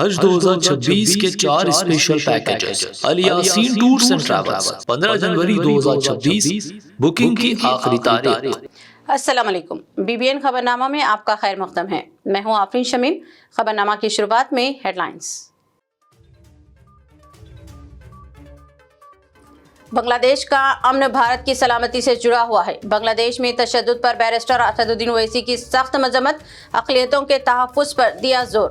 حج 2026 کے 4 special packages Alyaseen tours and travels 15 جنوری 2026 booking کی آخری تاریخ۔ السلام علیکم، بی بی این خبرنامہ میں آپ کا خیر مقدم ہے۔ میں ہوں آفرین شمیم۔ خبرنامہ کی شروعات میں ہیڈ لائنز۔ بنگلہ دیش کا امن بھارت کی سلامتی سے جڑا ہوا ہے۔ بنگلہ دیش میں تشدد پر بیرسٹر اسد الدین اویسی کی سخت مذمت، اقلیتوں کے تحفظ پر دیا زور۔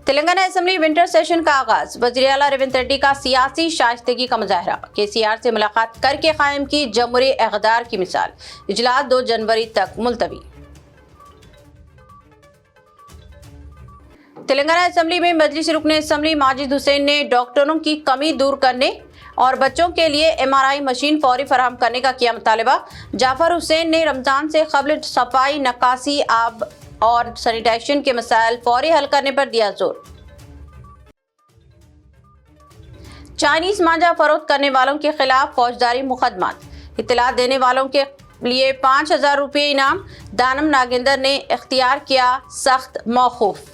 تلنگانہ اسمبلی ونٹر سیشن کا آغاز، وزیر اعلیٰ ریونت ریڈی کا سیاسی شائستگی کا مظاہرہ، کے سی آر سے ملاقات کر کے قائم کی جمہوری اقدار کی مثال، اجلاس 2 جنوری تک ملتوی۔ تلنگانہ اسمبلی میں مجلس رکن اسمبلی ماجد حسین نے ڈاکٹروں کی کمی دور کرنے اور بچوں کے لیے ایم آر آئی مشین فوری فراہم کرنے کا کیا مطالبہ۔ جعفر حسین نے رمضان سے قبل صفائی، نکاسی، آب اور سینیٹائزیشن کے مسائل فوری حل کرنے پر دیا زور۔ چائنیز مانجا فروخت کرنے والوں کے خلاف فوجداری مقدمات، اطلاع دینے والوں کے لیے 5000 روپے انعام، دانم ناگیندر نے اختیار کیا سخت موقف۔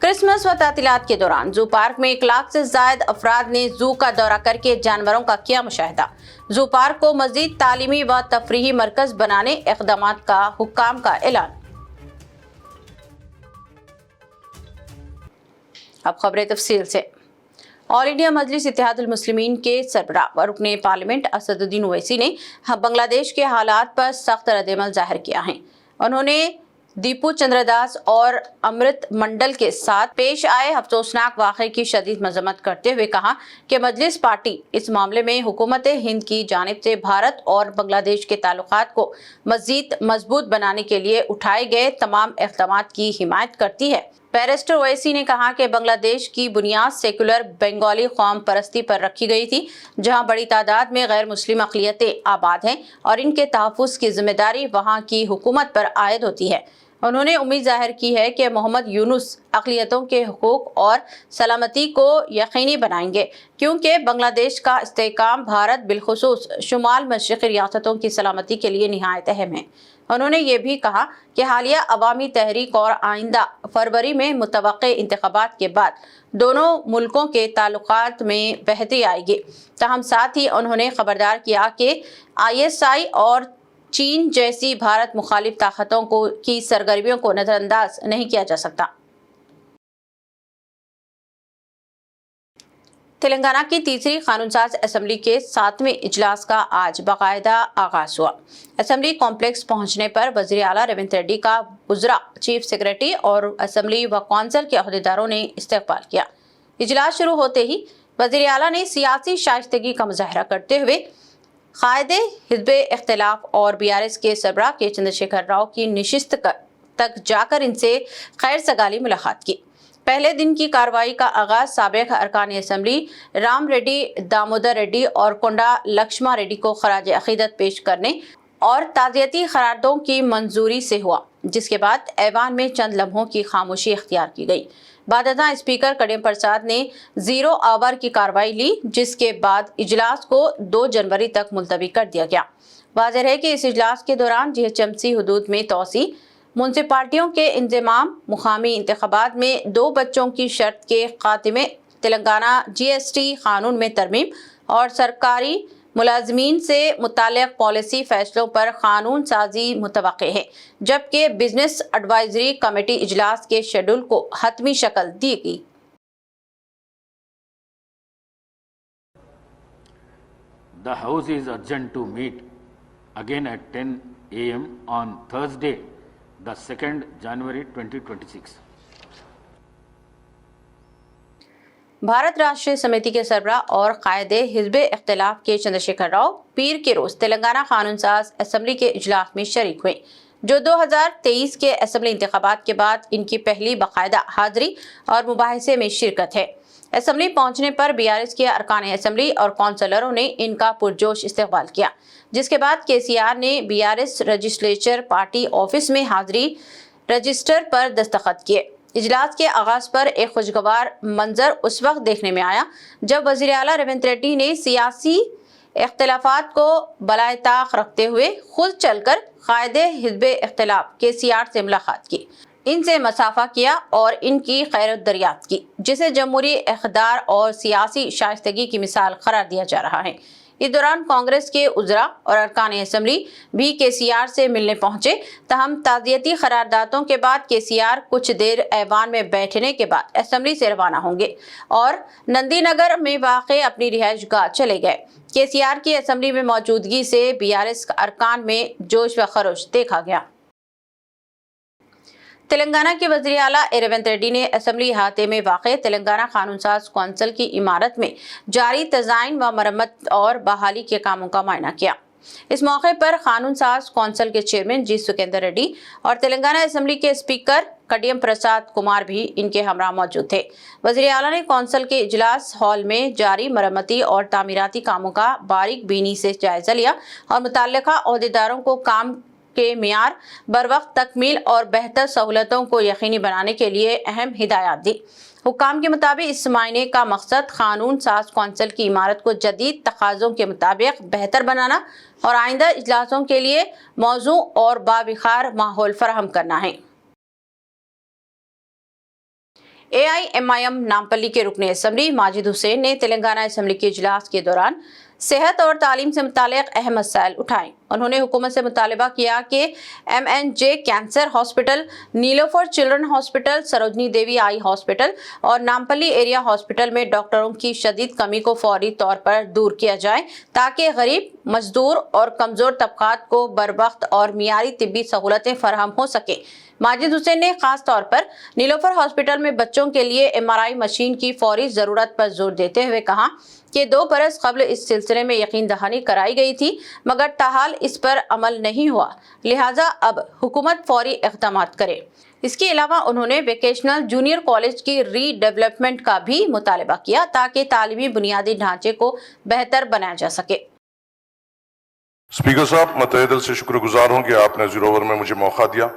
کرسمس و تعطیلات کے دوران زو پارک میں 1 لاکھ سے زائد افراد نے زو کا دورہ کر کے جانوروں کا کیا مشاہدہ۔ زو پارک کو مزید تعلیمی و تفریحی مرکز بنانے اقدامات کا حکام کا اعلان۔ اب خبریں تفصیل سے۔ آل انڈیا مجلس اتحاد المسلمین کے سربراہ و رکن پارلیمنٹ اسد الدین اویسی نے بنگلہ دیش کے حالات پر سخت رد عمل ظاہر کیا ہے۔ انہوں نے دیپو چندر داس اور امرت منڈل کے ساتھ پیش آئے افسوسناک واقعے کی شدید مذمت کرتے ہوئے کہا کہ مجلس پارٹی اس معاملے میں حکومت ہند کی جانب سے بھارت اور بنگلہ دیش کے تعلقات کو مزید مضبوط بنانے کے لیے اٹھائے گئے تمام اقدامات کی حمایت کرتی ہے۔ بیرسٹر اویسی نے کہا کہ بنگلہ دیش کی بنیاد سیکولر بنگالی قوم پرستی پر رکھی گئی تھی، جہاں بڑی تعداد میں غیر مسلم اقلیتیں آباد ہیں اور ان کے تحفظ کی ذمہ داری وہاں کی حکومت پر عائد ہوتی ہے۔ انہوں نے امید ظاہر کی ہے کہ محمد یونس اقلیتوں کے حقوق اور سلامتی کو یقینی بنائیں گے، کیونکہ بنگلہ دیش کا استحکام بھارت بالخصوص شمال مشرقی ریاستوں کی سلامتی کے لیے نہایت اہم ہے۔ انہوں نے یہ بھی کہا کہ حالیہ عوامی تحریک اور آئندہ فروری میں متوقع انتخابات کے بعد دونوں ملکوں کے تعلقات میں بہتری آئے گی۔ تاہم ساتھ ہی انہوں نے خبردار کیا کہ ISI اور چین جیسی بھارت مخالف طاقتوں کی سرگرمیوں کو نظر انداز نہیں کیا جا سکتا۔ تلنگانہ کی تیسری قانون ساز اسمبلی کے 7ویں اجلاس کا آج باقاعدہ آغاز ہوا۔ اسمبلی کمپلیکس پہنچنے پر وزیر اعلیٰ ریونت ریڈی کا وزراء، چیف سیکرٹری اور اسمبلی و کونسل کے عہدیداروں نے استقبال کیا۔ اجلاس شروع ہوتے ہی وزیر اعلیٰ نے سیاسی شائستگی کا مظاہرہ کرتے ہوئے قائد حزب اختلاف اور BRS کے سربراہ کے چندر شیکھر راؤ کی نشست تک جا کر ان سے خیر سگالی ملاقات کی۔ پہلے دن کی کارروائی کا آغاز سابق ارکان assembly Ram ready, Damodar ready اور کونڈا لکشما ریڈی کو خراج عقیدت پیش کرنے اور تعزیتی قراردادوں کی منظوری سے ہوا، جس کے بعد ایوان میں چند لمحوں کی خاموشی اختیار کی گئی۔ بعد ازاں اسپیکر کڈیم پرساد نے 0 آور کی کارروائی لی، جس کے بعد اجلاس کو 2 جنوری تک ملتوی کر دیا گیا۔ واضح ہے کہ اس اجلاس کے دوران GHMC حدود میں توسیع، میونسپلٹیوں کے انضمام، مقامی انتخابات میں 2 بچوں کی شرط کے خاتمے، تلنگانہ GST قانون میں ترمیم اور سرکاری ملازمین سے متعلق پالیسی فیصلوں پر قانون سازی متوقع ہے، جبکہ بزنس ایڈوائزری کمیٹی اجلاس کے شیڈول کو حتمی شکل دی گئی۔ The House is urgent to meet again at 10 a.m. on Thursday, the 2nd January 2026. Bharat Rashtriya سمیتی کے سربراہ اور قائد حزب اختلاف کے چندر شیکھر راؤ پیر کے روز تلنگانہ قانون ساز اسمبلی کے اجلاس میں شریک ہوئے، جو 2023 کے اسمبلی انتخابات کے بعد ان کی پہلی باقاعدہ حاضری اور مباحثے میں شرکت ہے۔ اسمبلی پہنچنے پر BRS کے ارکان اسمبلی اور کونسلروں نے ان کا پرجوش استقبال کیا، جس کے بعد KCR نے BRS رجسٹریچر پارٹی آفس میں حاضری رجسٹر پر دستخط کیے۔ اجلاس کے آغاز پر ایک خوشگوار منظر اس وقت دیکھنے میں آیا جب وزیر اعلیٰ ریونت ریڈی نے سیاسی اختلافات کو بالائے طاق رکھتے ہوئے خود چل کر قائد حزب اختلاف KCR سے ملاقات کی، ان سے مصافحہ کیا اور ان کی خیرت دریافت کی، جسے جمہوری اقتدار اور سیاسی شائستگی کی مثال قرار دیا جا رہا ہے۔ اس دوران کانگریس کے وزراء اور ارکان اسمبلی بھی KCR سے ملنے پہنچے، تاہم تعزیتی قراردادوں کے بعد KCR کچھ دیر ایوان میں بیٹھنے کے بعد اسمبلی سے روانہ ہوں گے اور نندی نگر میں واقع اپنی رہائش گاہ چلے گئے۔ KCR کی اسمبلی میں موجودگی سے BRS ارکان میں جوش و خروش دیکھا گیا۔ تلنگانہ کے وزیر اعلیٰ ریونت ریڈی نے اسمبلی احاطے میں واقع تلنگانہ قانون ساز کونسل کی عمارت میں جاری تزائین و مرمت اور بحالی کے کاموں کا معائنہ کیا۔ اس موقع پر قانون ساز کونسل کے چیئرمین جی سکھیندر ریڈی اور تلنگانہ اسمبلی کے اسپیکر کڈیم پرساد کمار بھی ان کے ہمراہ موجود تھے۔ وزیر اعلیٰ نے کونسل کے اجلاس ہال میں جاری مرمتی اور تعمیراتی کاموں کا باریک بینی سے جائزہ لیا اور متعلقہ عہدیداروں کو کام کے معیار، بروقت تکمیل اور بہتر سہولتوں کو یقینی بنانے کے لیے اہم ہدایات دی۔ حکام کے مطابق اس معائنے کا مقصد قانون ساز کونسل کی عمارت کو جدید تقاضوں کے مطابق بہتر بنانا اور آئندہ اجلاسوں کے لیے موزوں اور باوقار ماحول فراہم کرنا ہے۔ AIMIM نامپلی کے رکن اسمبلی ماجد حسین نے تلنگانہ اسمبلی کے اجلاس کے دوران صحت اور تعلیم سے متعلق اہم مسائل اٹھائے۔ انہوں نے حکومت سے مطالبہ کیا کہ MNJ کینسر ہاسپٹل، نیلوفر چلڈرن ہاسپٹل، سروجنی دیوی آئی ہاسپٹل اور نامپلی ایریا ہاسپٹل میں ڈاکٹروں کی شدید کمی کو فوری طور پر دور کیا جائے تاکہ غریب، مزدور اور کمزور طبقات کو بروقت اور معیاری طبی سہولتیں فراہم ہو سکیں۔ ماجد حسین نے خاص طور پر نیلوفر ہاسپٹل میں بچوں کے لیے MRI مشین کی فوری ضرورت پر زور دیتے ہوئے کہا کہ 2 برس قبل اس سلسلے میں یقین دہانی کرائی گئی تھی مگر تاحال اس پر عمل نہیں ہوا، لہٰذا اب حکومت فوری اقدامات کرے۔ اس کے علاوہ انہوں نے ووکیشنل جونیئر کالج کی ری ڈیولپمنٹ کا بھی مطالبہ کیا تاکہ تعلیمی بنیادی ڈھانچے کو بہتر بنایا جا سکے۔ اسپیکر صاحب، میں تہہ دل سے شکر گزار ہوں کہ آپ نے زیرو اوور میں مجھے موقع دیا۔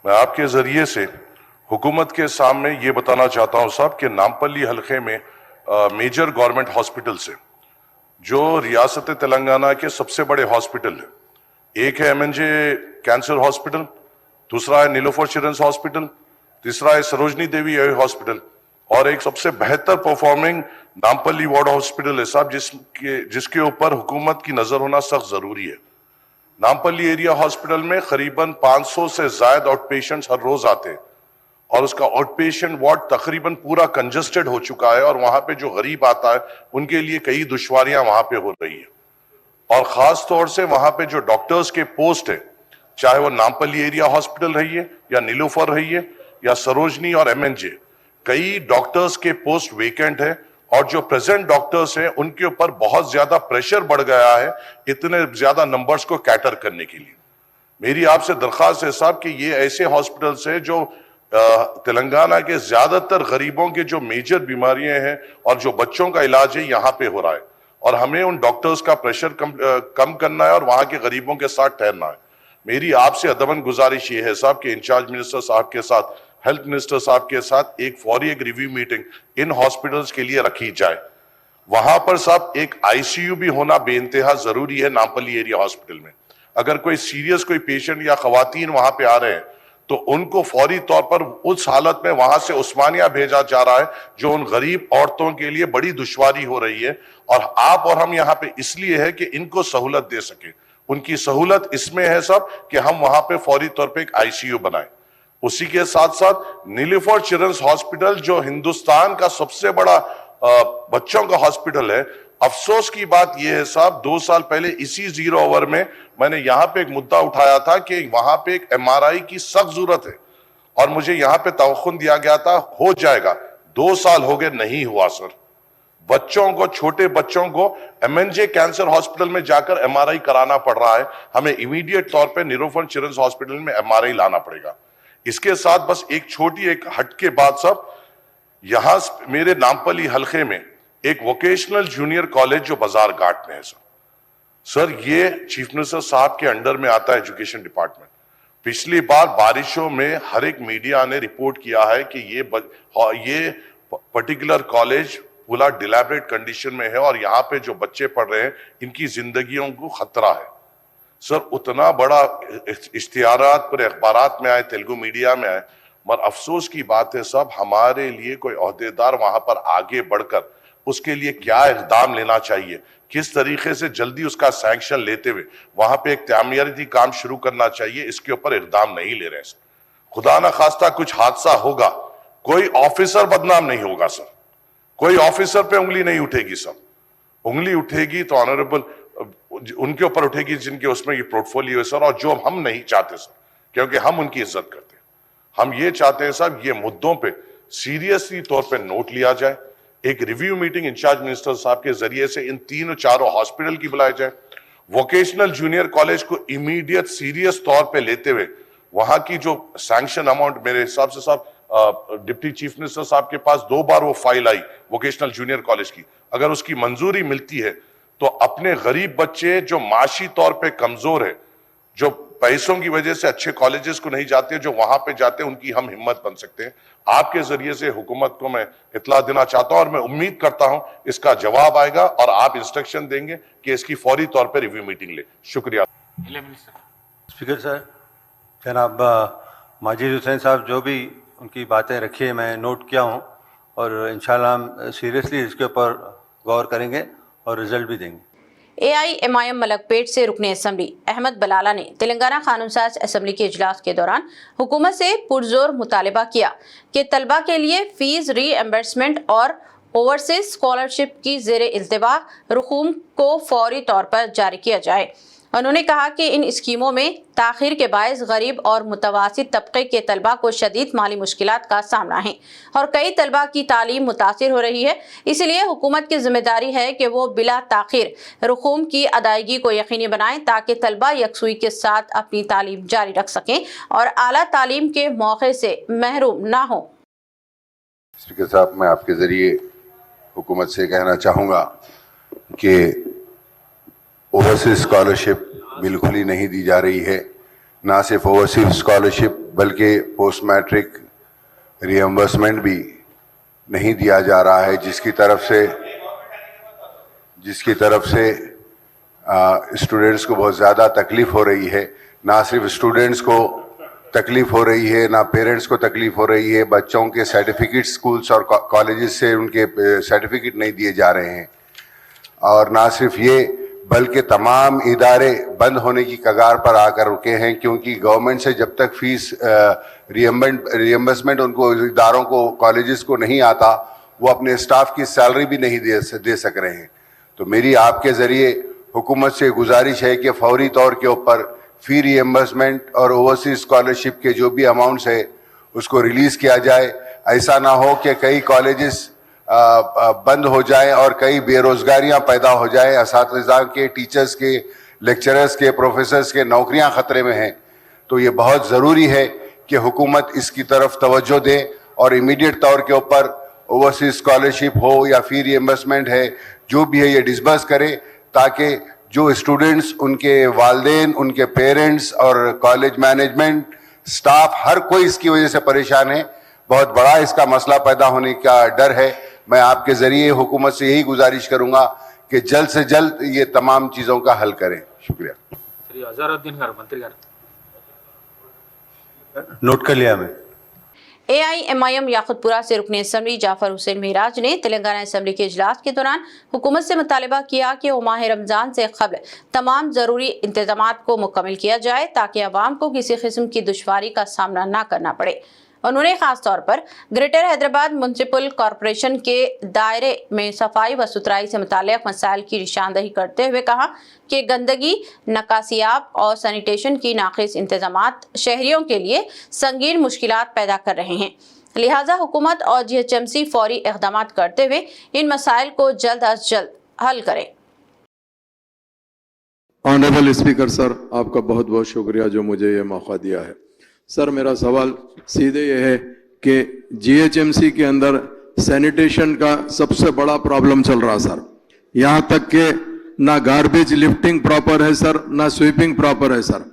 میں آپ کے ذریعے سے حکومت کے سامنے یہ بتانا چاہتا ہوں صاحب کہ نامپلی حلقے میں میجر گورنمنٹ ہاسپٹل سے جو ریاست تلنگانہ کے سب سے بڑے ہاسپٹل ہیں، ایک ہے MNJ کینسر ہاسپٹل، دوسرا ہے نیلوفر چلڈرنس ہاسپٹل، تیسرا ہے سروجنی دیوی آئی ہاسپٹل اور ایک سب سے بہتر پرفارمنگ نامپلی وارڈ ہاسپٹل ہے صاحب جس کے اوپر حکومت کی نظر ہونا سخت ضروری ہے۔ نامپلی ایریا ہاسپٹل میں قریباً 500 سے زائد آؤٹ پیشنٹس ہر روز آتے ہیں اور اس کا آؤٹ پیشنٹ وارڈ تقریباً پورا کنجسٹڈ ہو چکا ہے اور وہاں پہ جو غریب آتا ہے ان کے لیے کئی دشواریاں وہاں پہ ہو رہی ہیں اور خاص طور سے وہاں پہ جو ڈاکٹرز کے پوسٹ ہیں، چاہے وہ نامپلی ایریا ہاسپٹل رہی ہے یا نیلوفر رہی ہے یا سروجنی اور MNJ، کئی ڈاکٹرز کے پوسٹ ویکنٹ ہے اور جو پریزنٹ ڈاکٹرز ہیں ان کے اوپر بہت زیادہ پریشر بڑھ گیا ہے اتنے زیادہ نمبرز کو کیٹر کرنے کے لیے۔ میری آپ سے درخواست ہے صاحب کہ یہ ایسے ہاسپٹلز ہیں جو تلنگانہ کے زیادہ تر غریبوں کے جو میجر بیماریاں ہیں اور جو بچوں کا علاج ہے یہاں پہ ہو رہا ہے اور ہمیں ان ڈاکٹرز کا پریشر کم کرنا ہے اور وہاں کے غریبوں کے ساتھ ٹھہرنا ہے۔ میری آپ سے ادباً گزارش یہ ہے صاحب کہ انچارج منسٹر صاحب کے ساتھ، ہیلتھ منسٹر صاحب کے ساتھ ایک ریویو میٹنگ ان ہاسپٹلز کے لیے رکھی جائے۔ وہاں پر صاحب ایک ICU بھی ہونا بے انتہا ضروری ہے نامپلی ایریا ہاسپٹل میں۔ اگر کوئی سیریس کوئی پیشنٹ یا خواتین وہاں پہ آ رہے ہیں تو ان کو فوری طور پر اس حالت میں وہاں سے عثمانیہ بھیجا جا رہا ہے جو ان غریب عورتوں کے لیے بڑی دشواری ہو رہی ہے اور آپ اور ہم یہاں پہ اس لیے ہے کہ ان کو سہولت دے سکیں۔ ان کی سہولت اس میں ہے صاحب کہ ہم وہاں پہ فوری طور پہ ایک ICU بنائیں۔ اسی کے ساتھ ساتھ نیلوفر چلڈرنس ہاسپٹل جو ہندوستان کا سب سے بڑا بچوں کا ہاسپٹل ہے، افسوس کی بات یہ ہے صاحب 2 سال پہلے اسی زیرو اوور میں نے یہاں پہ ایک مدعا اٹھایا تھا کہ وہاں پہ ایک MRI کی سخت ضرورت ہے اور مجھے یہاں پہ توقع دیا گیا تھا ہو جائے گا۔ 2 سال ہو گئے، نہیں ہوا سر۔ بچوں کو، چھوٹے بچوں کو MNJ کینسر ہاسپٹل میں جا کر MRI کرانا پڑ رہا ہے، ہمیں امیڈیٹ طور پہ نیلوفر چلڈرنس ہاسپٹل میں MRI لانا پڑے گا۔ اس کے ساتھ بس ایک چھوٹی ہٹ کے بعد صاحب یہاں میرے نامپلی حلقے میں ایک ووکیشنل جونیئر کالج جو بازار گھاٹ میں ہے سر یہ چیف منسٹر صاحب کے انڈر میں آتا ہے ایجوکیشن ڈپارٹمنٹ۔ पिछली बार बारिशों में हर एक मीडिया ने रिपोर्ट किया है कि ये पर्टिकुलर कॉलेज पूरा डिलैबरेट कंडीशन में है और यहाँ पे जो बच्चे पढ़ रहे हैं इनकी जिंदगियों को खतरा है। सर उतना बड़ा इश्तिहारात पूरे अखबारात में आए, तेलुगु मीडिया में आए, मगर अफसोस की बात है साहब हमारे लिए कोई ओहदेदार वहां पर आगे बढ़कर उसके लिए क्या इक़दाम लेना चाहिए, किस तरीके से जल्दी उसका सैंक्शन लेते हुए वहां पे एक तामीराती काम शुरू करना चाहिए, इसके ऊपर इक़दाम नहीं ले रहे सर। खुदा ना खास्ता कुछ हादसा होगा, कोई ऑफिसर बदनाम नहीं होगा सर, कोई ऑफिसर पे उंगली नहीं उठेगी सर। उंगली उठेगी तो ऑनरेबल उनके ऊपर उठेगी जिनके उसमें ये पोर्टफोलियो है सर, और जो हम नहीं चाहते सर, क्योंकि हम उनकी इज्जत करते हैं। हम ये चाहते हैं साहब ये मुद्दों पे सीरियसली तौर पे नोट लिया जाए, एक रिव्यू मीटिंग इंचार्ज मिनिस्टर साहब के जरिए से इन तीनों चारों हॉस्पिटल की बुलाई जाए, वोकेशनल जूनियर कॉलेज को इमीडिएट सीरियस तौर पे लेते हुए वहां की जो सैंक्शन अमाउंट, मेरे हिसाब से साहब डिप्टी चीफ मिनिस्टर साहब के पास 2 बार वो फाइल आई वोकेशनल जूनियर कॉलेज की, अगर उसकी मंजूरी मिलती है तो अपने गरीब बच्चे जो माशी तौर पे कमजोर है, जो पैसों की वजह से अच्छे कॉलेजेस को नहीं जाते, जो वहां पे जाते हैं, उनकी हम हिम्मत बन सकते हैं। आपके जरिए से हुकूमत को मैं इत्तला देना चाहता हूं और मैं उम्मीद करता हूं इसका जवाब आएगा और आप इंस्ट्रक्शन देंगे कि इसकी फौरी तौर पे रिव्यू मीटिंग ले। शुक्रिया। स्पीकर साहब, जनाब माजिद हुसैन साहब जो भी उनकी बातें रखी है मैं नोट किया हूं और इंशाल्लाह हम सीरियसली इसके ऊपर गौर करेंगे और रिजल्ट भी देंगे। AIMIM मलकपेट से रुकने असम्बली अहमद बलाला ने तेलंगाना कानून साज असम्बली के इजलास के दौरान हुकूमत से पुरजोर मुतालबा किया कि तलबा के लिए फीस रीएम्बर्समेंट और ओवरसीज स्कॉलरशिप की ज़ेर इल्तिवा रकूम को फौरी तौर पर जारी किया जाए। उन्होंने कहा कि इन स्कीमों में ताख़ीर के बायस गरीब और मुतवासित तबके के तलबा को शदीद माली मुश्किलात का सामना है और कई तलबा की तालीम मुतासिर हो रही है। इसलिए हुकूमत की जिम्मेदारी है कि वो बिला ताख़ीर रकूम की अदायगी को यकीनी बनाएं ताकि तलबा यकसुई के साथ अपनी तालीम जारी रख सकें और आला तालीम के मौके से महरूम ना हो। स्पीकर साहब, मैं आपके ज़रिए हुकूमत से कहना चाहूँगा कि ओवरसीज स्कॉलरशिप बिल्कुल ही नहीं दी जा रही है। ना सिर्फ ओवरसीज स्कॉलरशिप बल्कि पोस्ट मैट्रिक रिएम्बर्समेंट भी नहीं दिया जा रहा है, जिसकी तरफ से स्टूडेंट्स को बहुत ज़्यादा तकलीफ़ हो रही है। ना सिर्फ स्टूडेंट्स को तकलीफ़ हो रही है, ना पेरेंट्स को तकलीफ़ हो रही है, बच्चों के सर्टिफिकेट स्कूल्स और कॉलेजेस से उनके सर्टिफिकेट नहीं दिए जा रहे हैं। और ना सिर्फ ये बल्कि तमाम इदारे बंद होने की कगार पर आकर रुके हैं, क्योंकि गवर्नमेंट से जब तक फीस रिएम्बर्समेंट उनको इदारों को कॉलेजेस को नहीं आता, वो अपने स्टाफ की सैलरी भी नहीं दे सक रहे हैं। तो मेरी आपके ज़रिए हुकूमत से गुजारिश है कि फौरी तौर के ऊपर फ़ी रिएम्बर्समेंट और ओवरसीज स्कॉलरशिप के जो भी अमाउंट्स है उसको रिलीज़ किया जाए। ऐसा ना हो कि कई कॉलेजेस बंद हो जाए और कई बेरोजगारियां पैदा हो जाए, असातिज़ा के, टीचर्स के, लेक्चरर्स के, प्रोफेसर्स के नौकरियां ख़तरे में हैं। तो ये बहुत ज़रूरी है कि हुकूमत इसकी तरफ तवज्जो दे और इमीडिएट तौर के ऊपर ओवरसीज स्कॉलरशिप हो या फ़ी रिएम्बर्समेंट है, जो भी है ये डिसबर्स करे, ताकि जो स्टूडेंट्स, उनके वालिदैन, उनके पेरेंट्स और कॉलेज मैनेजमेंट, स्टाफ, हर कोई इसकी वजह से परेशान है। बहुत बड़ा इसका मसला पैदा होने का डर है। मैं आपके ज़रिए हुकूमत से यही गुजारिश करूंगा कि जल्द से जल्द ये तमाम चीज़ों का हल करें। शुक्रिया। श्री अजहरुद्दीन गारू, मंत्री गारू। नोट कर लिया मैं। AIMIM याकुतपुरा से रुकने असम्बली जाफर हुसैन मेहराज ने तेलंगाना असम्बली के इजलास के दौरान हुकूमत से मुतालबा किया कि वो माह रमज़ान से कबल तमाम ज़रूरी इंतजामात को मुकम्मल किया जाए ताकि अवाम को किसी किस्म की दुश्वारी का सामना ना करना पड़े। उन्होंने खास तौर पर ग्रेटर हैदराबाद म्युनिसिपल कॉरपोरेशन के दायरे में सफाई व सुथराई से मुताल्लिक़ मसाइल की निशानदही करते हुए कहा कि गंदगी, नकासियाब और सैनिटेशन की नाक़िस इंतजामात शहरियों के लिए संगीन मुश्किलात पैदा कर रहे हैं। लिहाजा हुकूमत और GHMC फौरी इक़दाम करते हुए इन मसाइल को जल्द अज जल्द हल करें। ऑनरेबल स्पीकर सर, आपका बहुत बहुत शुक्रिया जो मुझे ये मौका दिया है। सर, मेरा सवाल सीधे ये है कि GHMC के अंदर सैनिटेशन का सबसे बड़ा प्रॉब्लम चल रहा सर। यहाँ तक कि ना गार्बेज लिफ्टिंग प्रॉपर है सर, ना स्वीपिंग प्रॉपर है सर।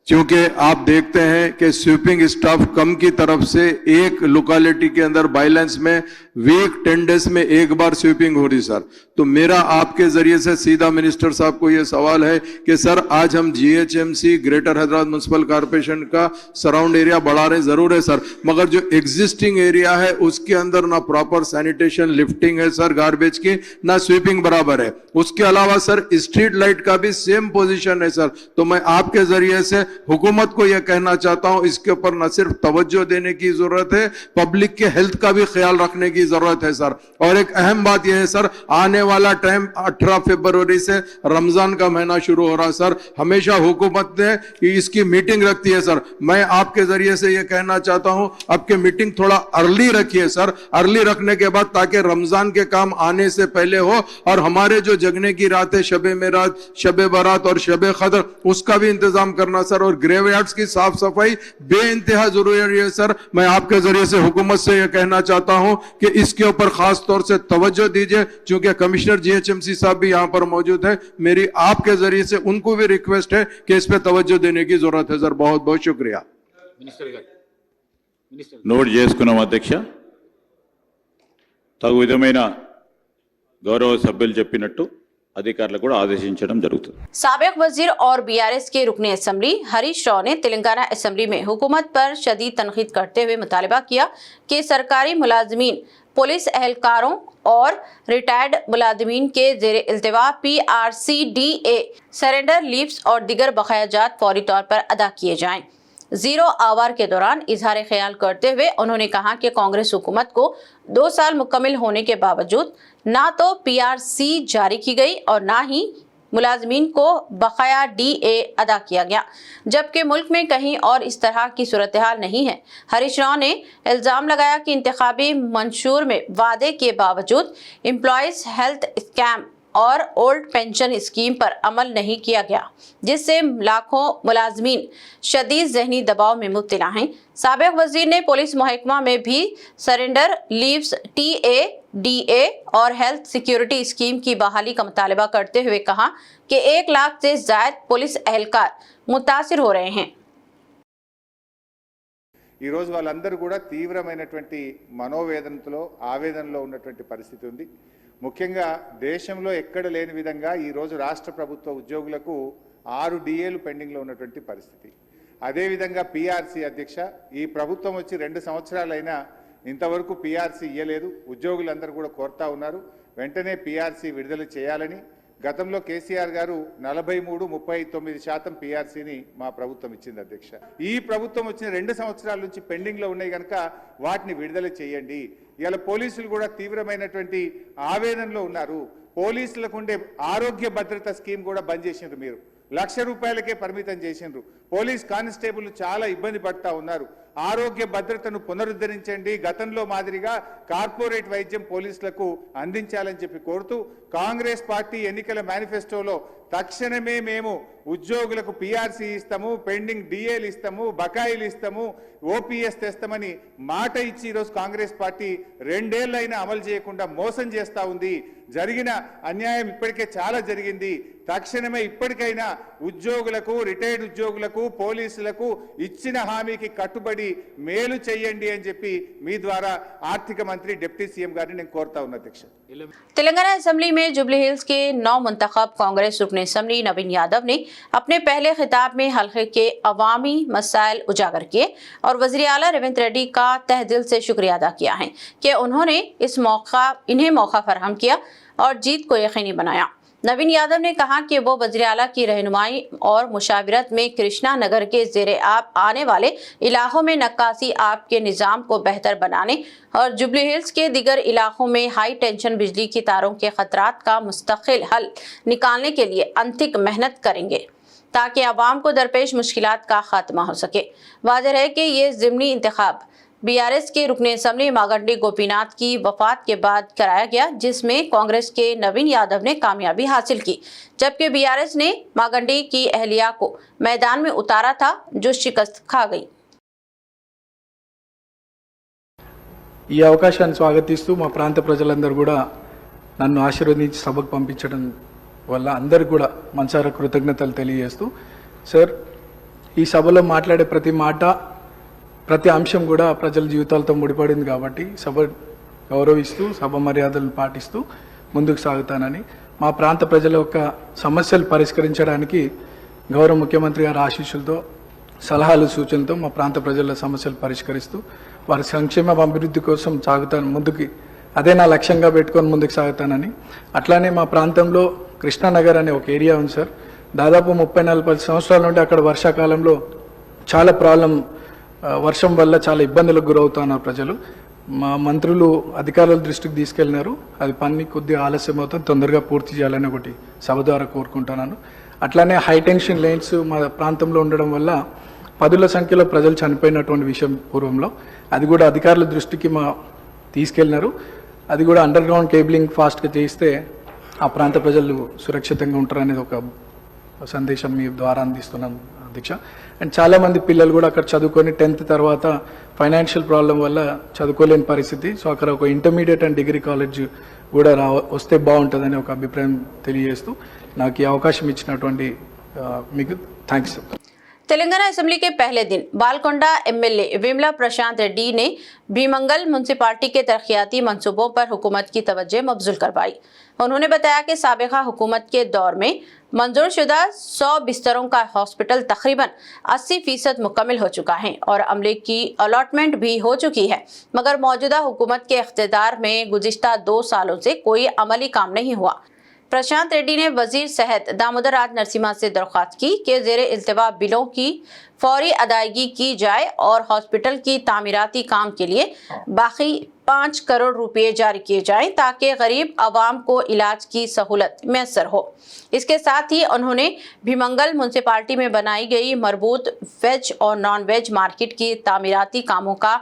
क्योंकि आप देखते हैं कि स्वीपिंग स्टाफ कम की तरफ से एक लोकेलिटी के अंदर बाइलेंस में वीक 10 डेज में एक बार स्वीपिंग हो रही सर। तो मेरा आपके जरिए से सीधा मिनिस्टर साहब को यह सवाल है कि सर आज हम GHMC greater Hyderabad municipal corporation का सराउंड एरिया बढ़ा रहे जरूर है सर, मगर जो एग्जिस्टिंग एरिया है उसके अंदर ना प्रॉपर सैनिटेशन लिफ्टिंग है सर गार्बेज की, ना स्वीपिंग बराबर है। उसके अलावा सर स्ट्रीट लाइट का भी सेम पोजीशन है सर। तो मैं आपके जरिए से हुकूमत को यह कहना चाहता हूं, इसके ऊपर न सिर्फ तवज्जो देने की जरूरत है, पब्लिक के हेल्थ का भी ख्याल रखने की जरूरत है सर। और एक अहम बात यह है सर, आने वाला टाइम 18 फरवरी से रमजान का महीना शुरू हो रहा है सर। हमेशा हुकूमत ने इसकी मीटिंग रखती है सर। मैं आपके जरिए से यह कहना चाहता हूं, आपके मीटिंग थोड़ा अर्ली रखिए सर, अर्ली रखने के बाद ताकि रमजान के काम आने से पहले हो और हमारे जो जगने की रात है, शबे मेराज, शबे बारात और शबे कदर, उसका भी इंतजाम करना सर। और ग्रेवयार्ड्स की साफ सफाई बेइंतहा जरूरी है सर। मैं आपके जरिए से हुकूमत से यह कहना चाहता हूं कि इसके ऊपर खास तौर से तवज्जो दीजिए, क्योंकि कमिश्नर जीएचएमसी साहब भी यहां पर मौजूद है। मेरी आपके जरिए से उनको भी रिक्वेस्ट है कि इस पे तवज्जो देने की जरूरत है सर। बहुत बहुत शुक्रिया। నోట్ చేసుకున్నాం అధ్యక్ష. తగు విధమైన గౌరవ సభ్యులు చెప్పినట్టు అధికారులకు కూడా ఆదేశించడం జరుగుతుంది. साबिक वजीर और बीआरएस के रुकने असेंबली हरीश राव ने तेलंगाना असेंबली में हुकूमत पर शदीद तनकीद करते हुए मुतालबा किया कि सरकारी मुलाजमीन, पुलिस एहलकारों और रिटायर्ड मुलाजमीन के जेर इल्तिवा PRCDA सरेंडर लीव्स और दिगर बकायाजात फौरी तौर पर अदा किए जाएं। जीरो आवर के दौरान इजहार ख्याल करते हुए उन्होंने कहा कि कांग्रेस हुकूमत को 2 साल मुकम्मल होने के बावजूद ना तो PRC जारी की गई और ना ही मुलाजमीन को बकाया DA अदा किया गया, जबकि मुल्क में कहीं और इस तरह की सूरत हाल नहीं है। हरीश राव ने इल्ज़ाम लगाया कि इंतखाबी मंशूर में वादे के बावजूद एम्प्लॉयज़ हेल्थ स्कैम और ओल्ड पेंशन स्कीम पर अमल नहीं किया गया, जिससे लाखों मुलाजमीन शदीद ज़हनी दबाव में मुब्तला हैं। साबिक वजीर ने पुलिस महकमा में भी सरेंडर लीव्स TADA और हेल्थ सिक्योरिटी स्कीम की बहाली का मुतालबा करते हुए कहा कि 1 लाख से ज़ायद पुलिस एहलकार मुतासिर हो रहे हैं। ఈ రోజు వాళ్ళందరూ కూడా తీవ్రమైనటువంటి మనోవేదనతో ఆవేదనలో ఉన్నటువంటి పరిస్థితి ఉంది. ముఖ్యంగా దేశంలో ఎక్కడ లేని విధంగా ఈ రోజు రాష్ట్ర ప్రభుత్వ ఉద్యోగులకు 6 DAలు పెండింగ్లో ఉన్నటువంటి పరిస్థితి. అదేవిధంగా PRC అధ్యక్ష, ఈ ప్రభుత్వం వచ్చి 2 సంవత్సరాలైనా ఇంతవరకు PRC ఇయ్యలేదు. ఉద్యోగులందరూ కూడా కోరుతా ఉన్నారు వెంటనే PRC విడుదల చేయాలని. గతంలో కేసీఆర్ గారు 43-39% PRCని మా ప్రభుత్వం ఇచ్చింది అధ్యక్ష. ఈ ప్రభుత్వం వచ్చిన 2 సంవత్సరాల నుంచి పెండింగ్లో ఉన్నాయి కనుక వాటిని విడుదల చేయండి. ఇలా పోలీసులు కూడా తీవ్రమైనటువంటి ఆవేదనలో ఉన్నారు. పోలీసులకు ఉండే ఆరోగ్య భద్రత స్కీమ్ కూడా బంద్ చేసిండ్రు. మీరు ₹1,00,000కే పరిమితం చేసిండ్రు. పోలీస్ కానిస్టేబుల్ చాలా ఇబ్బంది పడతా ఉన్నారు. ఆరోగ్య భద్రతను పునరుద్ధరించండి, గతంలో మాదిరిగా కార్పొరేట్ వైద్యం పోలీసులకు అందించాలని చెప్పి కోరుతూ కాంగ్రెస్ పార్టీ ఎన్నికల మేనిఫెస్టోలో తక్షణమే మేము ఉద్యోగులకు PRC ఇస్తాము, పెండింగ్ DAలు ఇస్తాము, బకాయిలు ఇస్తాము, OPS తెస్తామని మాట ఇచ్చి ఈరోజు కాంగ్రెస్ పార్టీ 2 ఏళ్లైనా అమలు చేయకుండా మోసం చేస్తూ ఉంది. జరిగిన అన్యాయం ఇప్పటికే చాలా జరిగింది. తక్షణమే ఇప్పటికైనా ఉద్యోగులకు, రిటైర్డ్ ఉద్యోగులకు, పోలీసులకు ఇచ్చిన హామీకి కట్టుబడి మేలు చేయండి అని చెప్పి మీ ద్వారా ఆర్థిక మంత్రి డిప్యూటీ సీఎం గారిని నేను కోరుతా ఉన్నా అధ్యక్ష. तेलंगाना असेंबली में जुबली हिल्स के नौ मुंतखब कांग्रेस रुकन असेंबली नवीन यादव ने अपने पहले खिताब में हल्के के अवामी मसाइल उजागर किए और वज़ीर आला रेवंत रेड्डी का तहे दिल से शुक्रिया अदा किया है कि उन्होंने इन्हें मौका फराहम किया और जीत को यकीनी बनाया। नवीन यादव ने कहा कि वो वज़ीर आला की रहनुमाई और मुशावरत में कृष्णा नगर के ज़ेरे आब आने वाले इलाकों में नक्कासी आब के निज़ाम को बेहतर बनाने और जुबली हिल्स के दिगर इलाकों में हाई टेंशन बिजली की तारों के खतरात का मुस्तकिल हल निकालने के लिए अनथिक मेहनत करेंगे ताकि आवाम को दरपेश मुश्किलात का खात्मा हो सके। वाज़ेह है कि ये ज़िमनी इंतखाब BRS के रुकन असेंबली मागंडी गोपीनाथ की वफात के बाद कराया गया, जिसमें कांग्रेस के नवीन यादव ने कामयाबी हासिल की, जबकि BRS ने मागंडी की अहलिया को मैदान में उतारा था जो शिकस्त खा गई। ఈ అవకాశాన్ని స్వాగతిస్తూ మా ప్రాంత ప్రజలందరూ కూడా నన్ను ఆశీర్వదించి సభకు పంపించడం వల్ల అందరికీ కూడా మనసారా కృతజ్ఞతలు తెలియజేస్తూ, సార్ ఈ సభలో మాట్లాడే ప్రతి మాట ప్రతి అంశం కూడా ప్రజల జీవితాలతో ముడిపడింది కాబట్టి సభ గౌరవిస్తూ సభ మర్యాదలను పాటిస్తూ ముందుకు సాగుతానని, మా ప్రాంత ప్రజల యొక్క సమస్యలు పరిష్కరించడానికి గౌరవ ముఖ్యమంత్రి గారి ఆశీస్సులతో సలహాలు సూచనలతో మా ప్రాంత ప్రజల సమస్యలు పరిష్కరిస్తూ వారి సంక్షేమ అభివృద్ధి కోసం సాగుతాను ముందుకి. అదే నా లక్ష్యంగా పెట్టుకొని ముందుకు సాగుతానని. అట్లానే మా ప్రాంతంలో కృష్ణానగర్ అనే ఒక ఏరియా ఉంది సార్. దాదాపు 30-40 సంవత్సరాల నుండి అక్కడ వర్షాకాలంలో చాలా వర్షం వల్ల చాలా ఇబ్బందులకు గురవుతున్నారు ప్రజలు. మా మంత్రులు అధికారుల దృష్టికి తీసుకెళ్లినారు. అది పని కొద్దిగా ఆలస్యం అవుతుంది, తొందరగా పూర్తి చేయాలని ఒకటి సభ ద్వారా కోరుకుంటున్నాను. అట్లానే హై టెన్షన్ లైన్స్ మా ప్రాంతంలో ఉండడం వల్ల పదుల సంఖ్యలో ప్రజలు చనిపోయినటువంటి విషయం పూర్వంలో, అది కూడా అధికారుల దృష్టికి తీసుకెళ్లినారు. అది కూడా అండర్ గ్రౌండ్ కేబులింగ్ ఫాస్ట్గా చేయిస్తే ఆ ప్రాంత ప్రజలు సురక్షితంగా ఉంటారనేది ఒక సందేశం మీ ద్వారా అందిస్తున్నాను అధ్యక్ష. అండ్ చాలామంది పిల్లలు కూడా అక్కడ చదువుకొని 10th తర్వాత ఫైనాన్షియల్ ప్రాబ్లం వల్ల చదువుకోలేని పరిస్థితి. సో అక్కడ ఒక ఇంటర్మీడియట్ అండ్ డిగ్రీ కాలేజ్ కూడా వస్తే బాగుంటుందని ఒక అభిప్రాయం తెలియజేస్తూ నాకు ఈ అవకాశం ఇచ్చినటువంటి మీకు థ్యాంక్స్. तेलंगाना असेंबली के पहले दिन बालकोंडा एमएलए विमला प्रशांत रेड्डी ने भीमंगल म्युनिसिपालिटी के तरक्याती मंसूबों पर हुकूमत की तवज्जो मबजूल करवाई। उन्होंने बताया कि साबिका हुकूमत के दौर में मंजूर शुदा 100 बिस्तरों का हॉस्पिटल तकरीबन 80% मुकम्मल हो चुका है और अमले की अलॉटमेंट भी हो चुकी है, मगर मौजूदा हुकूमत के इख्तियार में गुज़िश्ता 2 सालों से कोई अमली काम नहीं हुआ। प्रशांत रेड्डी ने वजीर सेहत दामोदर राज नरसिम्हा से दरख्वास्त की कि ज़ेरे इल्तिवा बिलों की फौरी अदायगी की जाए और हॉस्पिटल की तामीराती काम के लिए बाकी 5 करोड़ रुपए जारी किए जाएं ताकि गरीब आवाम को इलाज की सहूलत मैसर हो। इसके साथ ही उन्होंने भीमंगल म्युनिसिपालिटी में बनाई गई मरबूत वेज और नॉन वेज मार्केट की तामीराती कामों का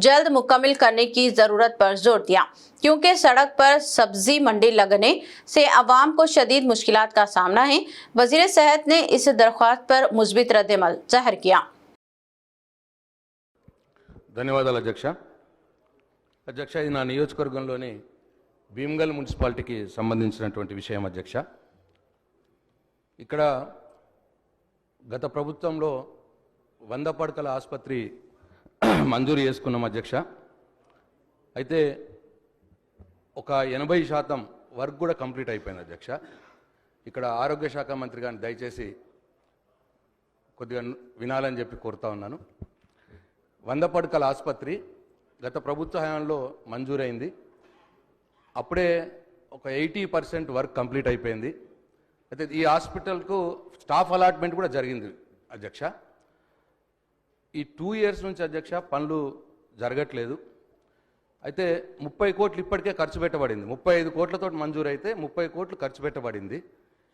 जल्द मुकम्मल करने की ज़रूरत पर जोर दिया, क्योंकि सड़क पर सब्जी मंडी लगने से आवाम को शदीद मुश्किलात का सामना है। वजीर सेहत ने इस दरख्वास्त पर मुस्बित रद्द-ए-अमल जाहिर किया। ధన్యవాదాలు అధ్యక్ష. అధ్యక్ష, ఇది నా నియోజకవర్గంలోని భీమ్గల్ మున్సిపాలిటీకి సంబంధించినటువంటి విషయం అధ్యక్ష. ఇక్కడ గత ప్రభుత్వంలో 100 పడకల ఆసుపత్రి మంజూరు చేసుకున్నాం అధ్యక్ష. అయితే ఒక 80% వర్క్ కూడా కంప్లీట్ అయిపోయింది అధ్యక్ష. ఇక్కడ ఆరోగ్య శాఖ మంత్రి గారిని దయచేసి కొద్దిగా వినాలని చెప్పి కోరుతా ఉన్నాను. 100 పడకల ఆసుపత్రి గత ప్రభుత్వ హయాంలో మంజూరైంది. అప్పుడే ఒక 80% వర్క్ కంప్లీట్ అయిపోయింది. అయితే ఈ హాస్పిటల్కు స్టాఫ్ అలాట్మెంట్ కూడా జరిగింది అధ్యక్ష. ఈ 2 years నుంచి అధ్యక్ష పనులు జరగట్లేదు. అయితే 30 కోట్లు ఇప్పటికే ఖర్చు పెట్టబడింది. 35 కోట్లతో మంజూరు అయితే 30 కోట్లు ఖర్చు పెట్టబడింది.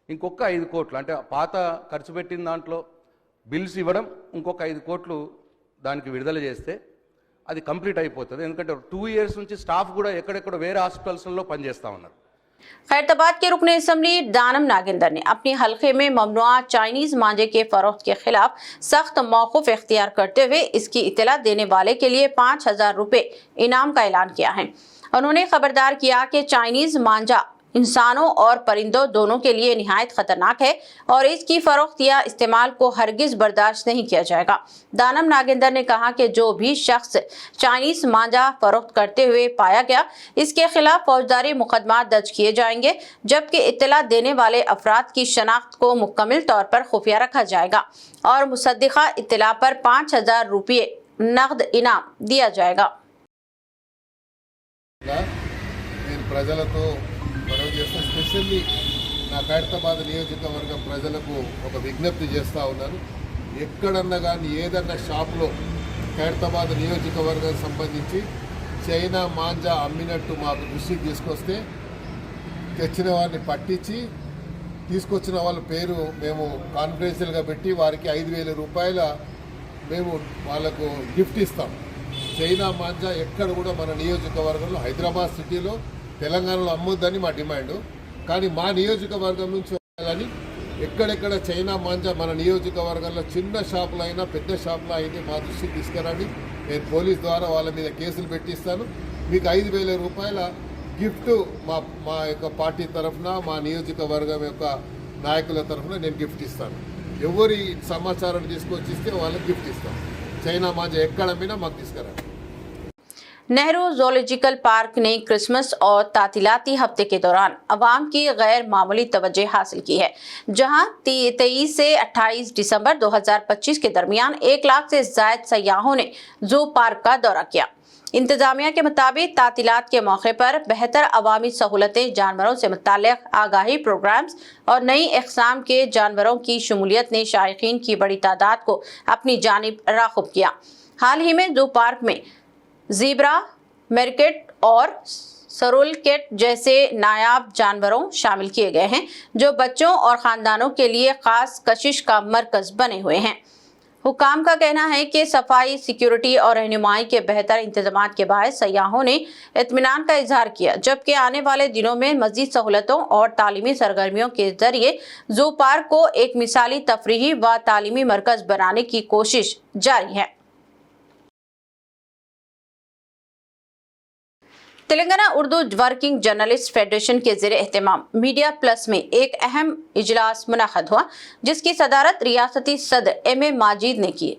ఇంకొక 5 కోట్లు అంటే పాత ఖర్చు పెట్టిన దాంట్లో బిల్స్ ఇవ్వడం, ఇంకొక 5 కోట్లు దానికి విడుదల చేస్తే అది కంప్లీట్ అయిపోతుంది. ఎందుకంటే 2 years నుంచి స్టాఫ్ కూడా ఎక్కడెక్కడ వేరే హాస్పిటల్స్లో పనిచేస్తూ ఉన్నారు. खैरताबाद के रुकन असम्बली दानम नागेंद्र ने अपने हलके में ममनुआ चाइनीज मांझे के फरोख्त के खिलाफ सख्त मौक़िफ़ इख्तियार करते हुए इसकी इत्तला देने वाले के लिए 5000 रुपए इनाम का ऐलान किया है। उन्होंने खबरदार किया कि चाइनीज मांझा इंसानों और परिंदों दोनों के लिए निहायत खतरनाक है और इसकी फरोख्त या इस्तेमाल को हरगिज बर्दाश्त नहीं किया जाएगा। दानम नागेंद्र ने कहा कि जो भी शख्स चाइनीज मांझा फरोख्त करते हुए पाया गया, इसके खिलाफ फौजदारी मुकदमा दर्ज किए जाएंगे, जबकि इत्तला देने वाले अफराद की शनाख्त को मुकम्मल तौर पर खुफिया रखा जाएगा और मुसद्दिका इत्तला पर 5000 रुपये नकद इनाम दिया जाएगा। మనవి చేస్తా, స్పెషల్లీ నా ఖైరతాబాద్ నియోజకవర్గం ప్రజలకు ఒక విజ్ఞప్తి చేస్తూ ఉన్నాను. ఎక్కడన్నా కానీ ఏదన్నా షాప్లో ఖైరతాబాద్ నియోజకవర్గం సంబంధించి చైనా మాంజా అమ్మినట్టు మాకు దృష్టికి తీసుకొస్తే తెచ్చిన వారిని పట్టించి తీసుకొచ్చిన వాళ్ళ పేరు మేము కాన్ఫిడెన్షియల్గా పెట్టి వారికి 5000 రూపాయల మేము వాళ్ళకు గిఫ్ట్ ఇస్తాం. చైనా మాంజా ఎక్కడ కూడా మన నియోజకవర్గంలో, హైదరాబాద్ సిటీలో, తెలంగాణలో అమ్మొద్దని మా డిమాండ్. కానీ మా నియోజకవర్గం నుంచి వెళ్ళాలని ఎక్కడెక్కడ చైనా మాంజా మన నియోజకవర్గంలో చిన్న షాపులో అయినా పెద్ద షాపులో అయితే మా దృష్టికి తీసుకురండి. నేను పోలీస్ ద్వారా వాళ్ళ మీద కేసులు పెట్టిస్తాను. మీకు 5000 రూపాయల గిఫ్ట్ మా యొక్క పార్టీ తరఫున, మా నియోజకవర్గం యొక్క నాయకుల తరఫున నేను గిఫ్ట్ ఇస్తాను. ఎవరి సమాచారం తీసుకొచ్చి ఇస్తే వాళ్ళకి గిఫ్ట్ ఇస్తాం. చైనా మాంజా ఎక్కడ అమ్మినా మాకు తీసుకురండి. नेहरू ज़ूलॉजिकल पार्क ने क्रिसमस और तातीलाती हफ्ते के दौरान अवाम की गैर मामूली तवज्जो हासिल की है, जहां 23 से 28 दिसंबर 2025 के दरमियान 1 लाख से ज़ायद सयाहों ने जू पार्क का दौरा किया। इंतजामिया के मुताबिक तातीलात के मौके पर बेहतर अवामी सहूलतें, जानवरों से मुताल्लिक़ आगाही प्रोग्राम्स और नई अक़साम के जानवरों की शमूलियत ने शायकीन की बड़ी तादाद को अपनी जानिब राग़िब किया। हाल ही में जू पार्क में ज़ीब्रा, मेरकेट और सरोलकेट जैसे नायाब जानवरों शामिल किए गए हैं, जो बच्चों और ख़ानदानों के लिए ख़ास कशिश का मरकज़ बने हुए हैं। हुकाम का कहना है कि सफाई, सिक्योरिटी और रहनुमाई के बेहतर इंतजाम के बायस सयाहों ने इत्मीनान का इजहार किया, जबकि आने वाले दिनों में मज़ीद सहूलतों और तालीमी सरगर्मियों के ज़रिए जू पार्क को एक मिसाली तफरीही व तालीमी मरकज़ बनाने की कोशिश जारी है। Telangana Urdu working journalist federation के ज़ेरे एहतमाम मीडिया प्लस में एक अहम इजलास मुनक़द हुआ, जिसकी सदारत रियासती सदर M.A. माजिद ने की,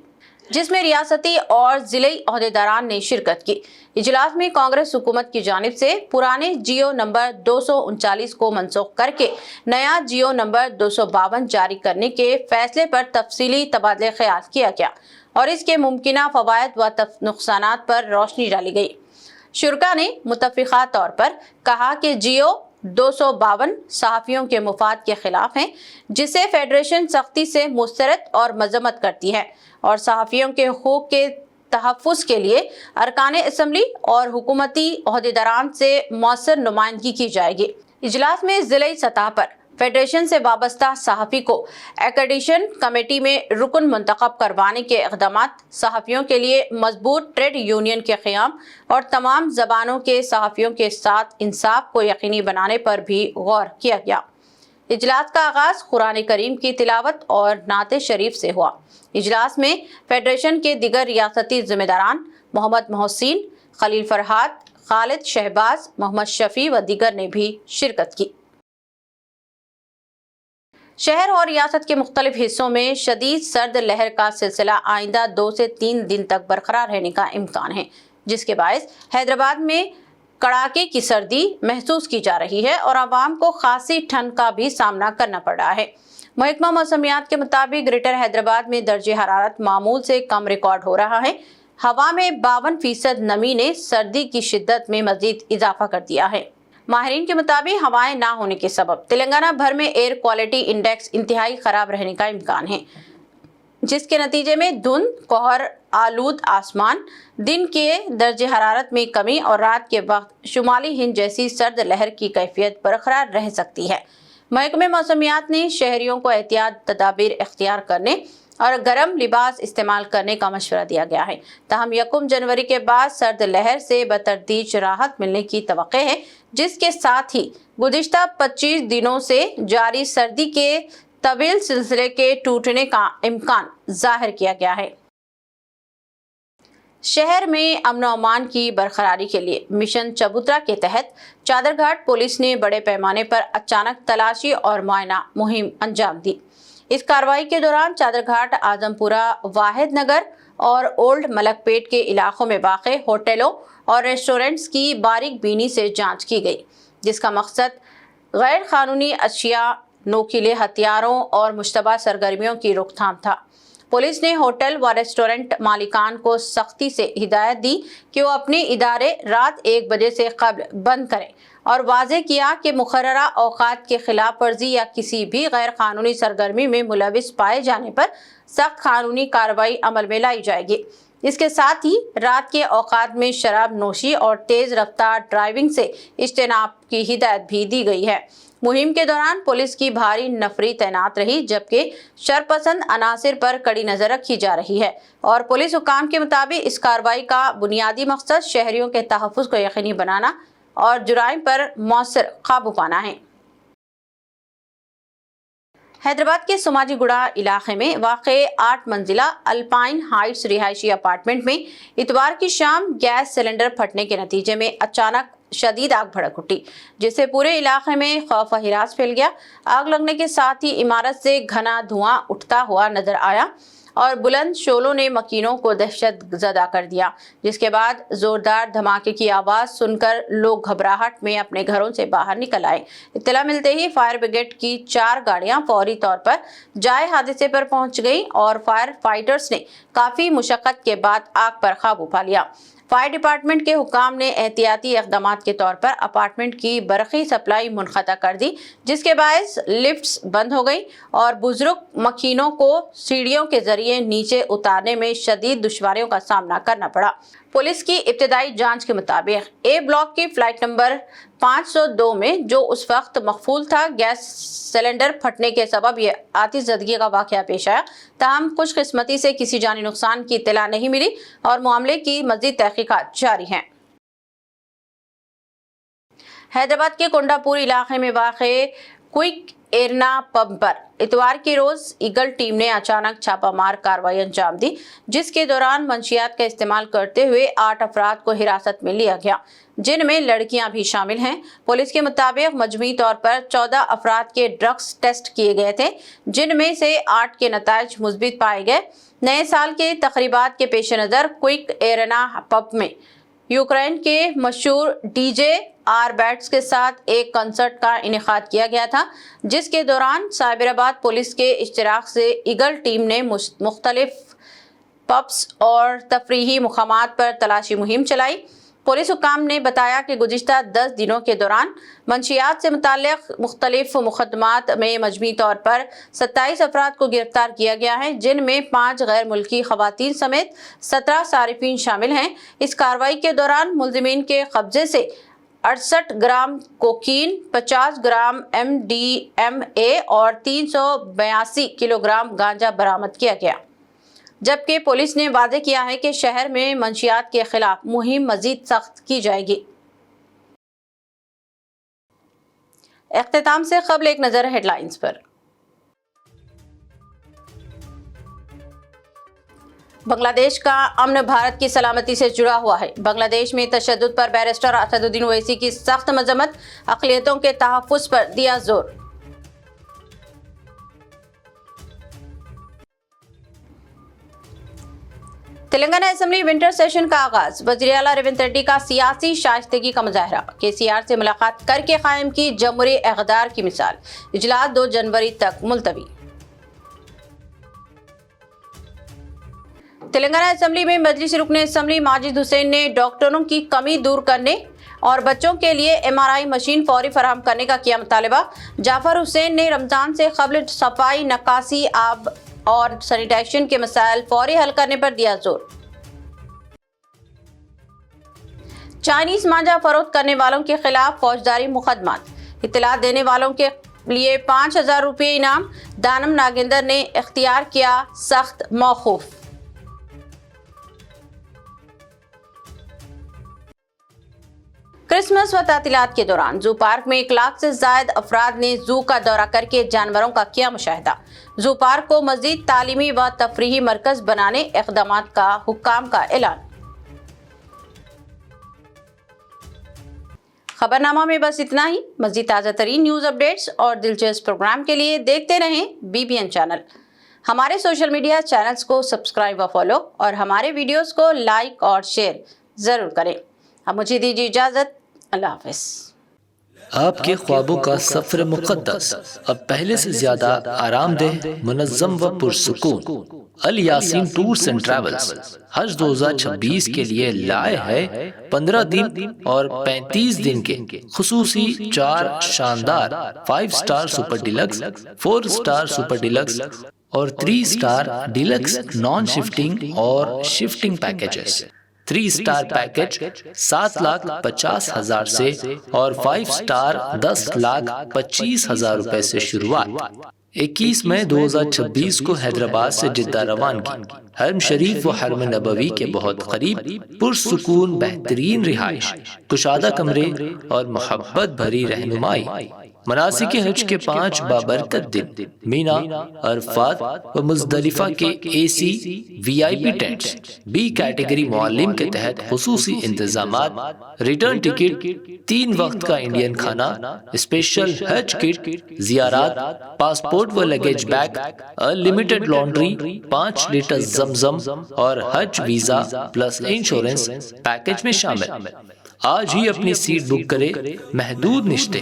जिसमें रियासती और ज़िले अहदेदारान ने शिरकत की। इजलास में कांग्रेस हुकूमत की जानिब से पुराने जियो नंबर 239 को मनसूख करके नया जियो नंबर 252 जारी करने के फैसले पर तफसीली तबादले ख्याल किया गया और इसके मुमकिना फ़वाइद व नुक़सानात पर रोशनी डाली गई। शुरा ने मुतफ़िक़ा तौर पर कहा कि जियो 252 सहाफ़ियों के मुफाद के ख़िलाफ़ हैं, जिसे फेडरेशन सख्ती से मुस्तरद और मज़म्मत करती है और सहाफ़ियों के हुकूक़ के तहफ़्फ़ुज़ के लिए अरकान असम्बली और हुकूमती अहदेदारान से मौसर नुमाइंदगी की जाएगी। इजलास में ज़िले सतह पर फेडरेशन से वाबस्ता सहाफ़ी को एक्रेडिशन कमेटी में रुकन मुंतखब करवाने के इक़दामात, सहाफ़ियों के लिए मजबूत ट्रेड यूनियन के क़याम और तमाम ज़बानों के सहाफ़ियों के साथ इंसाफ को यकीनी बनाने पर भी गौर किया गया। इजलास का आगाज़ कुरान करीम की तिलावत और नात शरीफ से हुआ। इजलास में फेडरेशन के दिगर रियासती ज़िम्मेदारान मोहम्मद मोहसिन, खलील फरहाद, खालिद शहबाज, मोहम्मद शफ़ी व दिगर ने भी शिरकत की। शहर और रियासत के मुख्तलिफ हिस्सों में शदीद सर्द लहर का सिलसिला आइंदा 2 से 3 दिन तक बरकरार रहने का इम्कान है, जिसके बायस हैदराबाद में कड़ाके की सर्दी महसूस की जा रही है और आवाम को खासी ठंड का भी सामना करना पड़ रहा है। महकमा मौसमियात के मुताबिक ग्रेटर हैदराबाद में दर्जे हरारत मामूल से कम रिकॉर्ड हो रहा है। हवा में 52% नमी ने सर्दी की शिद्दत में मजीद इजाफा कर दिया है। माहिरीन के मुताबिक हवाएं ना होने के सबब तेलंगाना भर में एयर क्वालिटी इंडेक्स इंतहाई खराब रहने का इम्कान है, जिसके नतीजे में धुंध, कोहर आलूद आसमान, दिन के दर्जे हरारत में कमी और रात के वक्त शुमाली हिंद जैसी सर्द लहर की कैफियत बरकरार रह सकती है। महकमे मौसमियात ने शहरियों को एहतियात तदाबीर इख्तियार करने और गर्म लिबास इस्तेमाल करने का मशवरा दिया गया है। ताहम 1 जनवरी के बाद सर्द लहर से बतदरीज राहत मिलने की तवक्को है, जिसके साथ ही गुज़िश्ता 25 दिनों से जारी सर्दी के तवील सिलसिले के टूटने का इम्कान जाहिर किया गया है। शहर में अमन और अमान की बरकरारी के लिए मिशन चबूतरा के तहत चादरघाट पुलिस ने बड़े पैमाने पर अचानक तलाशी और मुआयना मुहिम अंजाम दी। इस कार्रवाई के दौरान चादरघाट, आजमपुरा, वाहिद नगर और ओल्ड मलकपेट के इलाकों में वाक़े होटलों और रेस्टोरेंट्स की बारीक बीनी से जांच की गई, जिसका मकसद गैर कानूनी अशिया, नोकीले हथियारों और मुश्तबा सरगर्मियों की रोकथाम था। पुलिस ने होटल व रेस्टोरेंट मालिकान को सख्ती से हिदायत दी कि वो अपने इदारे रात 1 बजे से कबल बंद करें और वाज़े किया कि मुकर्ररा औकात के खिलाफ वर्जी या किसी भी गैर कानूनी सरगर्मी में मुलविस पाए जाने पर सख्त कानूनी कार्रवाई अमल में लाई जाएगी। इसके साथ ही रात के औकात में शराब नोशी और तेज़ रफ्तार ड्राइविंग से इज्तनाब की हिदायत भी दी गई है। मुहिम के दौरान पुलिस की भारी नफरी तैनात रही, जबकि शरपसंद अनासिर पर कड़ी नजर रखी जा रही है और पुलिस हुकाम के मुताबिक इस कार्रवाई का बुनियादी मकसद शहरियों के तहफ़्फ़ुज़ को यकीनी बनाना और जुराइम पर मौसर काबू पाना है। हैदराबाद के सोमाजीगुड़ा इलाके में वाक़े 8 मंजिला अल्पाइन हाइट्स रिहायशी अपार्टमेंट में इतवार की शाम गैस सिलेंडर फटने के नतीजे में अचानक शदीद आग भड़क उठी, जिससे पूरे इलाके में खौफ व हिरास फैल गया। आग लगने के साथ ही इमारत से घना धुआं उठता हुआ नजर आया और बुलंद शोलों ने मकीनों को दहशत ज़दा कर दिया, जिसके बाद जोरदार धमाके की आवाज़ सुनकर लोग घबराहट में अपने घरों से बाहर निकल आए। इत्तला मिलते ही फायर ब्रिगेड की 4 गाड़ियां फौरी तौर पर जाए हादसे पर पहुंच गई और फायर फाइटर्स ने काफ़ी मुशक्कत के बाद आग पर काबू पा लिया। फायर डिपार्टमेंट के हुकाम ने एहतियाती इक़दामात के तौर पर अपार्टमेंट की बरक़ी सप्लाई मुनक़ता कर दी, जिसके बायस लिफ्ट्स बंद हो गई और बुजुर्ग मकीनों को सीढ़ियों के जरिए नीचे उतारने में शदीद दुश्वारियों का सामना करना पड़ा। पुलिस की इब्तिदाई जांच के मुताबिक ए ब्लॉक की फ्लाइट नंबर 502 में जो उस वक्त मखफूल था, गैस सिलेंडर फटने के सबब ये आतिशज़दगी का वाक़या पेश आया। ताहम खुशकिस्मती से किसी जानी नुकसान की इत्तला नहीं मिली और मामले की मज़ीद तहक़ीक़ात जारी हैं। हैदराबाद के कोंडापुर इलाके में वाक़े क्विक एरना पब पर इतवार के रोज ईगल टीम ने अचानक छापामार कार्रवाई अंजाम दी, जिसके दौरान मंशियात का इस्तेमाल करते हुए 8 अफराद को हिरासत में लिया गया, जिनमें लड़कियां भी शामिल हैं। पुलिस के मुताबिक मजमूई तौर पर 14 अफराद के ड्रग्स टेस्ट किए गए थे, जिनमें से 8 के नताइज मुस्बित पाए गए। नए साल के तकरीबात के पेश नज़र क्विक एरना पब में यूक्रेन के मशहूर डीजे आर बैट्स के साथ एक कंसर्ट का इनेकाद किया गया था, जिसके दौरान साइबराबाद पुलिस के इश्तिराक से ईगल टीम ने मुख्तलिफ पब्स और तफरीही मुकामात पर तलाशी मुहिम चलाई। पुलिस हुकाम ने बताया कि गुज़िश्ता 10 दिनों के दौरान मंशियात से मुताल्लिक़ मुख्तलिफ मुकदमात में मजमूई तौर पर 27 अफराद को गिरफ्तार किया गया है, जिनमें 5 गैर मुल्की ख़वातीन समेत 17 सारिफीन शामिल हैं। इस कार्रवाई के दौरान मुलज़िमीन के कब्जे से 68 ग्राम कोकीन, 50 ग्राम MDMA और 382 किलोग्राम गांजा बरामद किया गया, जबकि पुलिस ने वादे किया है कि शहर में मंशियात के खिलाफ मुहिम मजीद सख्त की जाएगी। इख्तिताम से क़ब्ल एक नज़र हेडलाइंस पर। बांग्लादेश का अमन भारत की सलामती से जुड़ा हुआ है। बांग्लादेश में तशद्दुद पर बैरिस्टर असदुद्दीन ओवैसी की सख्त मजम्मत, अक़लियतों के तहफ़्फ़ुज़ पर दिया जोर। तेलंगाना असेंबली विंटर सेशन का आगाज, वज़ीर आला रेवंत रेड्डी का सियासी शाइस्तगी का मुजाहरा, KCR से मुलाकात करके कायम की जमहूरी इक़्तिदार की मिसाल, इजलास 2 जनवरी तक मुलतवी। तेलंगाना असेंबली में मजलिस रुकन असेंबली माजिद हुसैन ने डॉक्टरों की कमी दूर करने और बच्चों के लिए MRI मशीन फौरी फराहम करने का किया मुतालबा। जाफर हुसैन ने रमजान से कबल सफाई, नकासी, आब और सैनिटाइजेशन के मसाइल फौरी हल करने पर दिया जोर। चाइनीज मांझा फरोख्त करने वालों के खिलाफ फौजदारी मुकदमात, इत्तला देने वालों के लिए 5000 रुपये इनाम। दानम नागेंद्र ने इख्तियार किया सख्त मौकूफ। क्रिसमस व तातीलात के दौरान जू पार्क में 1 लाख से ज्यादा अफराद ने जू का दौरा करके जानवरों का किया मुशाहिदा। जू पार्क को मजीद तालीमी व तफरीही मरकज बनाने इक़दामात का हुक्काम का ऐलान। खबरनामा में बस इतना ही। मजीद ताज़ा तरीन न्यूज़ अपडेट्स और दिलचस्प प्रोग्राम के लिए देखते रहें BBN चैनल। हमारे सोशल मीडिया चैनल्स को सब्सक्राइब व फॉलो और हमारे वीडियोस को लाइक और शेयर ज़रूर करें। अब मुझे दीजिए इजाज़त। अल्लाह हाफ़िज़। आपके ख्वाबों का सफर मुक़द्दस अब पहले से ज्यादा आरामदेह, मुनज़्ज़म व पुरसुकून। अल यासीन टूर्स एंड ट्रैवल्स हज 2026 के लिए लाए है 15 दिन और 35 दिन के खुसूसी 4 शानदार 5 star super deluxe, 4 star super deluxe और 3 स्टार डिलक्स नॉन शिफ्टिंग और शिफ्टिंग पैकेजेस। 3 स्टार पैकेज 7,50,000 से और 5 स्टार 10,25,000 रुपए से शुरुआत। 21 मई 2026 को हैदराबाद से जिद्दा रवानगी। हरम शरीफ व हरम नबवी के बहुत करीब पुरसुकून बेहतरीन रिहाइश, कुशादा कमरे और मोहब्बत भरी रहनुमाई। مناسک حج کے 5 بابرکت دن مینا، عرفات و مزدلفہ کے اے سی VIP ٹینٹس، B کیٹیگری معلم کے تحت خصوصی انتظامات، ریٹرن ٹکٹ، 3 وقت کا انڈین کھانا، اسپیشل حج کٹ، زیارات، پاسپورٹ و luggage bag, unlimited laundry, 5 litre زمزم اور حج ویزا پلس انشورنس پیکج میں شامل۔ آج ہی اپنی سیٹ بک کرے، محدود نشتے۔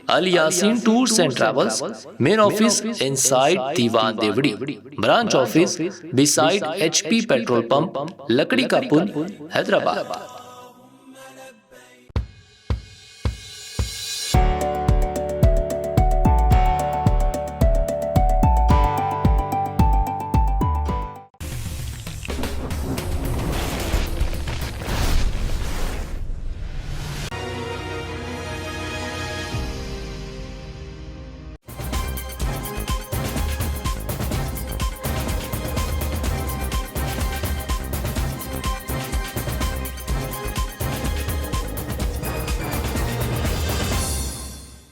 Alyaseen tours and travels, main office inside Dewan Devdi, branch office beside HP petrol pump, Lakdi ka pull, Hyderabad.